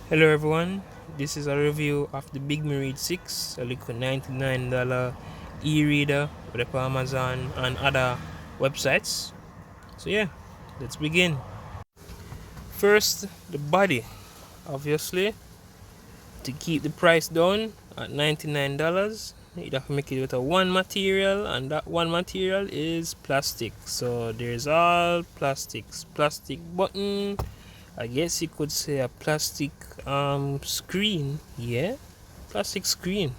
Hello everyone, this is a review of the BIGME READ 6, a little $99 e-reader with Amazon and other websites. So yeah, let's begin. First, the body. Obviously, to keep the price down at $99, you have to make it with a one material, and that one material is plastic. So there's all plastics. Plastic button, I guess you could say a plastic screen. Yeah, plastic screen.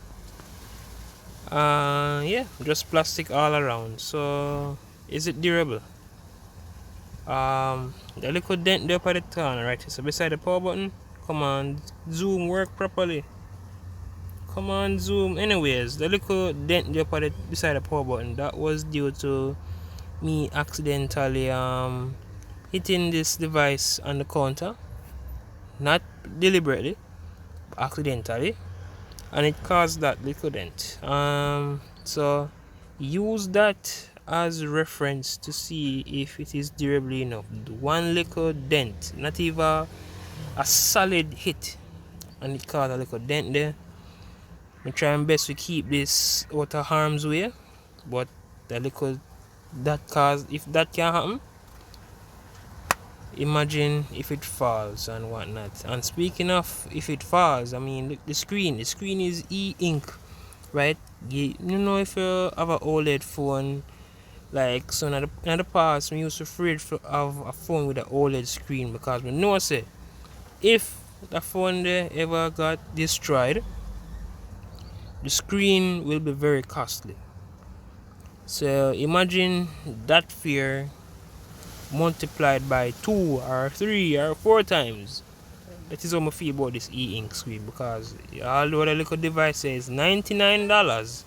Yeah, just plastic all around. So is it durable? The little dent there by the corner, right? So beside the power button. Come on, zoom work properly. Come on, zoom. Anyways, the little dent there by the beside the power button, that was due to me accidentally hitting this device on the counter, not deliberately, accidentally, and it caused that little dent. So use that as reference to see if it is durable enough. One little dent, not even a solid hit, and it caused a little dent there. I try my best to keep this out of harm's way, but the little that caused, if that can happen, imagine if it falls and whatnot. And speaking of if it falls, I mean, look, the screen is e-ink, right? You know, if you have an OLED phone, like, so in the past we used to afraid to have a phone with an OLED screen, because we know, say, if the phone there ever got destroyed, the screen will be very costly. So imagine that fear multiplied by 2 or 3 or 4 times. That is how I feel about this e-ink screen, because although the little device says $99,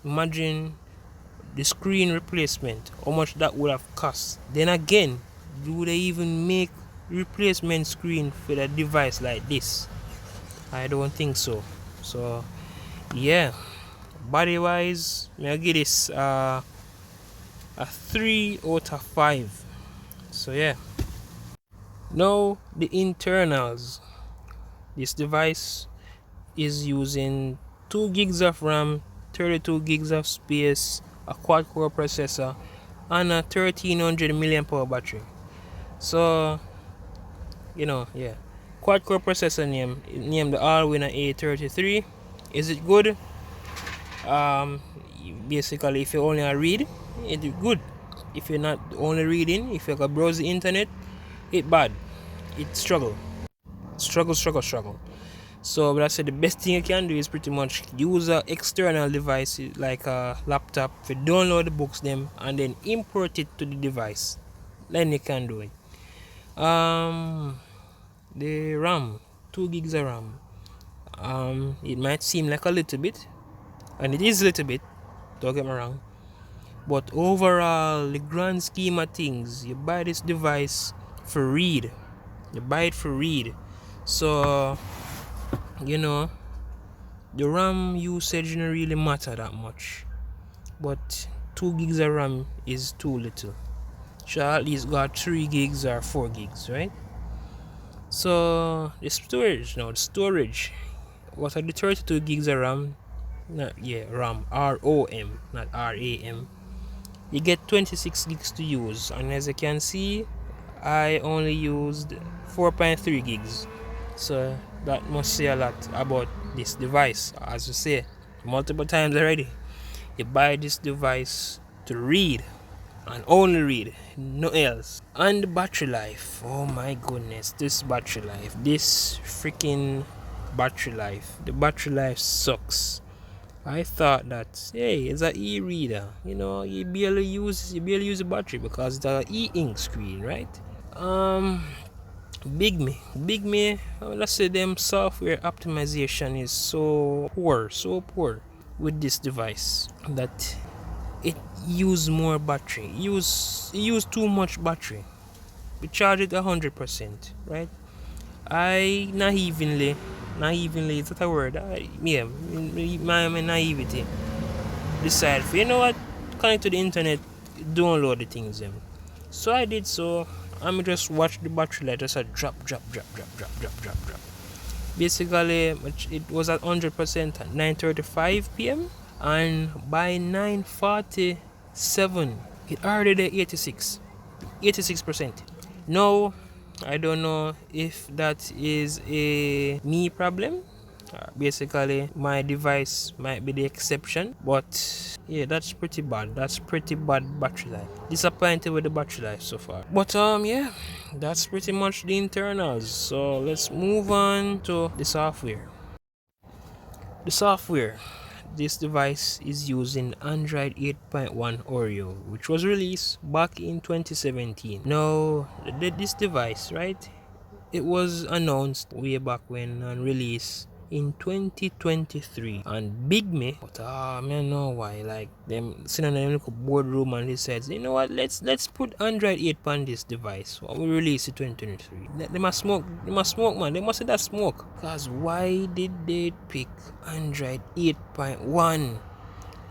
imagine the screen replacement, how much that would have cost. Then again, do they even make replacement screen for a device like this? I don't think so. So yeah, body wise, I give this a 3 out of 5. So yeah. Now the internals. This device is using 2 gigs of RAM, 32 gigs of space, a quad core processor, and a 1300 mAh battery. So, you know, yeah. Quad core processor name the Allwinner A33. Is it good? Basically, if you only read, it's good. If you're not only reading, if you can browse the internet, it bad. It struggle. So, but I said the best thing you can do is pretty much use an external device like a laptop to download the books them and then import it to the device. Then you can do it. The RAM, 2 gigs of RAM. It might seem like a little bit, and it is a little bit. Don't get me wrong. But overall, the grand scheme of things, you buy this device for read. You buy it for read. So, you know, the RAM usage don't really matter that much. But 2 gigs of RAM is too little. Should at least got 3 gigs or 4 gigs, right? So the storage. What are the 32 gigs of RAM? RAM, ROM, not RAM. You get 26 gigs to use, and as you can see, I only used 4.3 gigs. So that must say a lot about this device. As you say multiple times already, you buy this device to read and only read, no else. And the battery life, oh my goodness, this freaking battery life, the battery life sucks. I thought that, hey, it's an e-reader, you know, you barely use the battery because it's an e-ink screen, right? BIGME, let's say them software optimization is so poor with this device that it use more battery, use too much battery. We charge it 100%, right? I naively, is that a word? My naivety decide, you know what, connect to the internet, download the things them. So I did so. I'm just watch the battery light just a drop. Basically, it was at 100% at 9:35 p.m. and by 9:47 it already did 86%. No, I don't know if that is a me problem. Basically, my device might be the exception, but yeah, that's pretty bad. That's pretty bad battery life. Disappointed with the battery life so far. But yeah, that's pretty much the internals. So let's move on to the software. The software. This device is using Android 8.1 Oreo, which was released back in 2017. Now, this device, right? It was announced way back when and released in 2023 and BIGME, but I don't know why, like them sitting in a little boardroom and they said, you know what, let's put Android 8 on this device. We release it 2023. They must smoke, man. They must say that smoke. Cause why did they pick Android 8.1?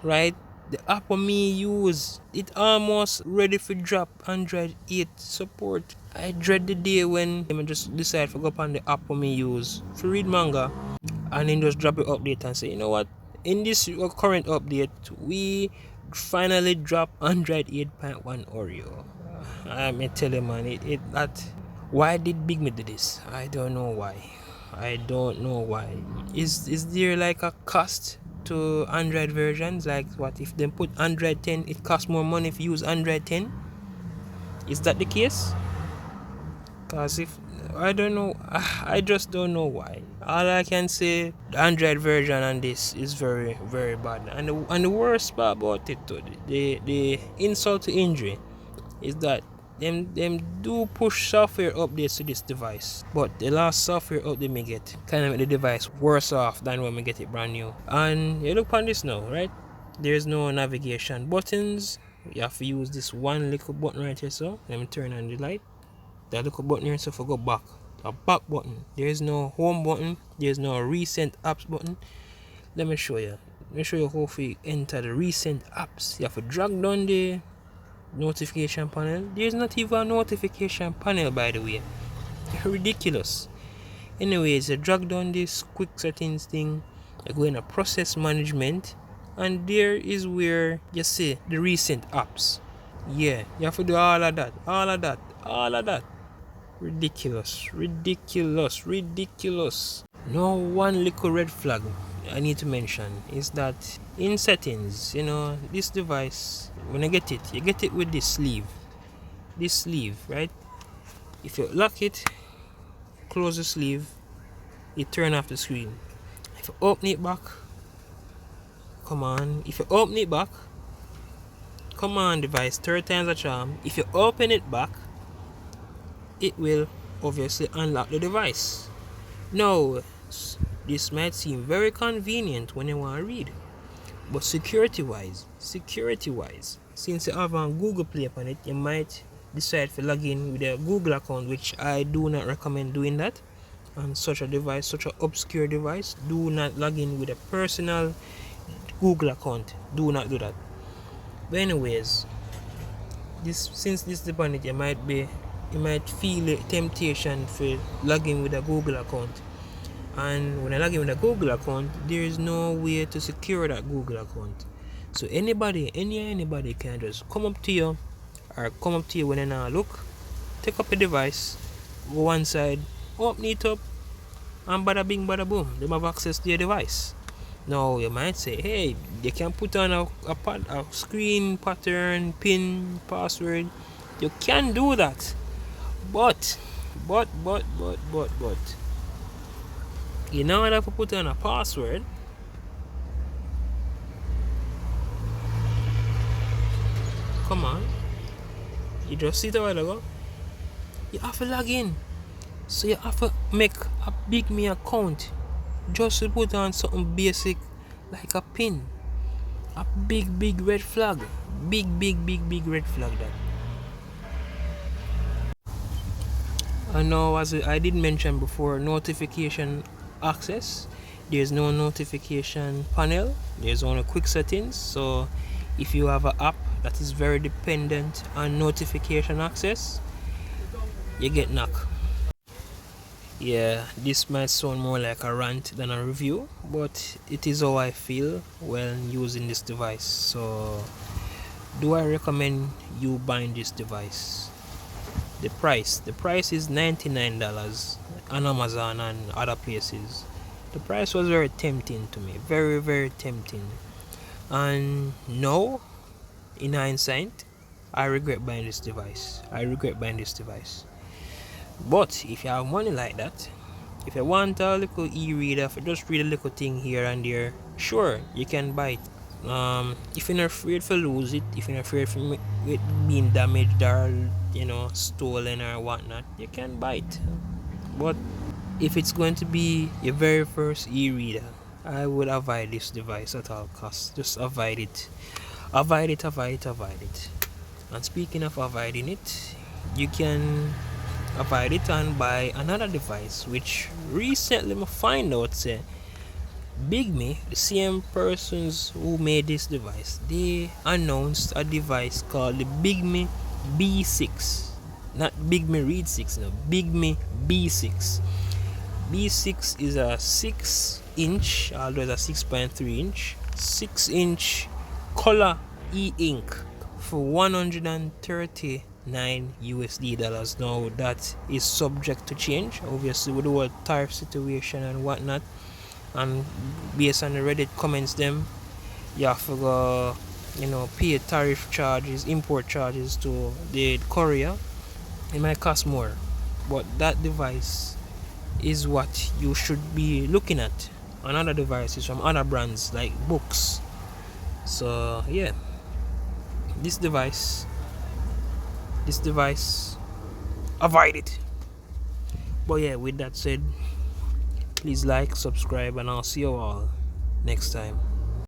Right? The app me use, it almost ready for drop Android 8 support. I dread the day when I just decide to go up on the app me use to read manga and then just drop an update and say, you know what, in this current update we finally drop Android 8.1 Oreo. I may tell you, man, that why did BIGME do this? I don't know why. Is there like a cost to Android versions? Like what if they put Android 10, it costs more money if you use Android 10? Is that the case? Cause if I don't know, I just don't know why. All I can say, the Android version on this is very, very bad. And the worst part about it, though, the insult to injury, is that them do push software updates to this device, but the last software update me get kind of make the device worse off than when we get it brand new. And you look on this now, right? There's no navigation buttons. You have to use this one little button right here. So let me turn on the light. That little button here, so for go back, a back button. There's no home button. There's no recent apps button. Let me show you. How you enter the recent apps. You have to drag down the notification panel. There's not even a notification panel, by the way. Ridiculous. Anyways, you drag down this quick settings thing. You go in a process management, and there is where you see the recent apps. Yeah, you have to do all of that. Ridiculous. No, one little red flag I need to mention is that in settings, this device, when you get it with this sleeve, right? If you lock it, close the sleeve, it turn off the screen. If you open it back, come on, device, third time's a charm. If you open it back, it will obviously unlock the device. Now, this might seem very convenient when you want to read, but security wise, since you have a Google Play upon it, you might decide to log in with a Google account, which I do not recommend doing that. On such a device, such an obscure device, do not log in with a personal Google account. Do not do that. But anyways, since this is upon it, you might feel a temptation for logging with a Google account. And when I log in with a Google account, there is no way to secure that Google account. So anybody can just come up to you when you now look, take up a device, go one side, open it up, and bada bing bada boom, they have access to your device. Now you might say, hey, they can put on a screen pattern, pin, password. You can do that. But in order to put on a password, come on, you just see it a while ago, you have to log in. So you have to make a BIGME account just to put on something basic like a pin. A big red flag. Big red flag that. And now, as I did mention before, notification access. There's no notification panel. There's only quick settings. So if you have an app that is very dependent on notification access, you get knocked. Yeah, this might sound more like a rant than a review, but it is how I feel when using this device. So, do I recommend you buying this device? The price is $99 on Amazon and other places. The price was very tempting to me, very very tempting. And no, in hindsight, I regret buying this device. I regret buying this device. But if you have money like that, if you want a little e-reader, if you just read a little thing here and there, sure, you can buy it. If you're not afraid to lose it, if you're not afraid of it being damaged or stolen or whatnot, you can buy it. But if it's going to be your very first e-reader, I would avoid this device at all costs. Just avoid it. Avoid it, avoid it, avoid it. And speaking of avoiding it, you can avoid it and buy another device, which recently I find out say BIGME, the same persons who made this device, they announced a device called the BIGME B6. Not BIGME Read 6, no, BIGME B6. B6 is a 6-inch, although it's a 6.3 inch, 6-inch color e-ink for $139 Now that is subject to change, obviously, with the whole tariff situation and whatnot. And based on the Reddit comments, them you have to go, pay tariff charges, import charges to the courier. It might cost more, but that device is what you should be looking at on other devices from other brands like books. So yeah, this device, avoid it. But yeah, with that said, please like, subscribe, and I'll see you all next time.